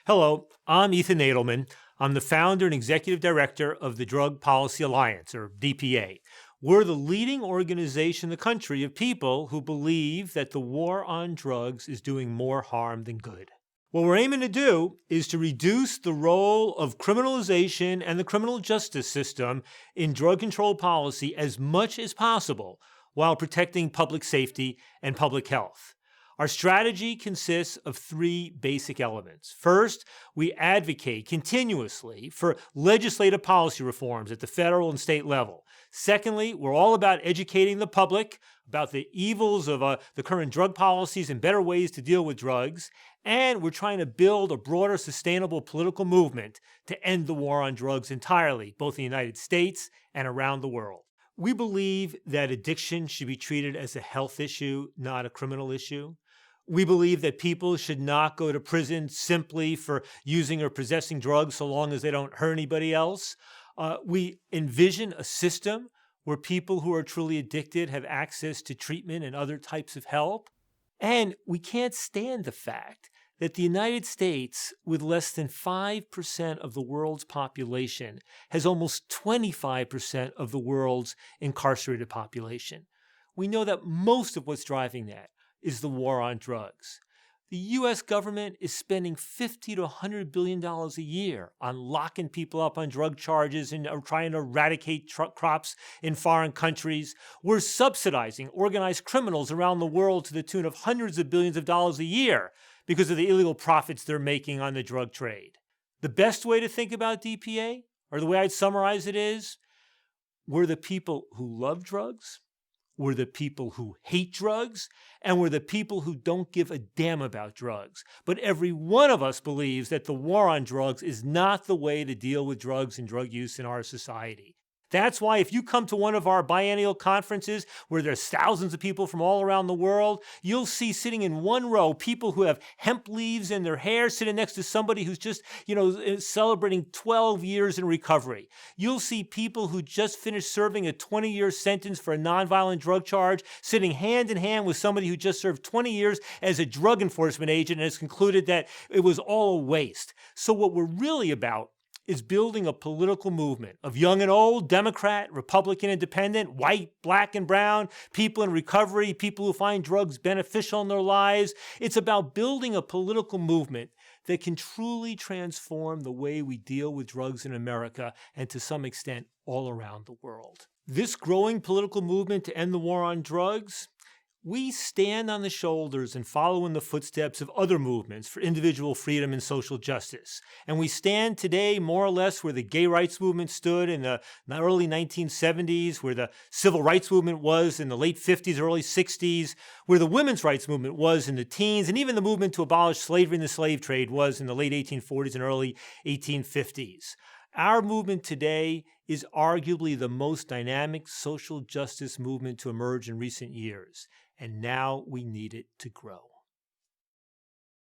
Hello, I'm Ethan Nadelman. I'm the founder and executive director of the Drug Policy Alliance, or DPA. We're the leading organization in the country of people who believe that the war on drugs is doing more harm than good. What we're aiming to do is to reduce the role of criminalization and the criminal justice system in drug control policy as much as possible while protecting public safety and public health. Our strategy consists of three basic elements. First, we advocate continuously for legislative policy reforms at the federal and state level. Secondly, we're all about educating the public about the evils of the current drug policies and better ways to deal with drugs. And we're trying to build a broader, sustainable political movement to end the war on drugs entirely, both in the United States and around the world. We believe that addiction should be treated as a health issue, not a criminal issue. We believe that people should not go to prison simply for using or possessing drugs so long as they don't hurt anybody else. We envision a system where people who are truly addicted have access to treatment and other types of help. And we can't stand the fact that the United States, with less than 5% of the world's population, has almost 25% of the world's incarcerated population. We know that most of what's driving that is the war on drugs. The U.S. government is spending $50 to $100 billion a year on locking people up on drug charges and trying to eradicate crops in foreign countries. We're subsidizing organized criminals around the world to the tune of hundreds of billions of dollars a year because of the illegal profits they're making on the drug trade. The best way to think about DPA, or the way I'd summarize it is, we're the people who love drugs, we're the people who hate drugs, and we're the people who don't give a damn about drugs. But every one of us believes that the war on drugs is not the way to deal with drugs and drug use in our society. That's why if you come to one of our biennial conferences where there's thousands of people from all around the world, you'll see sitting in one row people who have hemp leaves in their hair sitting next to somebody who's just, celebrating 12 years in recovery. You'll see people who just finished serving a 20-year sentence for a nonviolent drug charge sitting hand in hand with somebody who just served 20 years as a drug enforcement agent and has concluded that it was all a waste. So what we're really about is building a political movement of young and old, Democrat, Republican, Independent, white, black, and brown, people in recovery, people who find drugs beneficial in their lives. It's about building a political movement that can truly transform the way we deal with drugs in America and to some extent all around the world. This growing political movement to end the war on drugs, we stand on the shoulders and follow in the footsteps of other movements for individual freedom and social justice. And we stand today more or less where the gay rights movement stood in the early 1970s, where the civil rights movement was in the late 50s, early 60s, where the women's rights movement was in the teens, and even the movement to abolish slavery and the slave trade was in the late 1840s and early 1850s. Our movement today is arguably the most dynamic social justice movement to emerge in recent years, and now we need it to grow.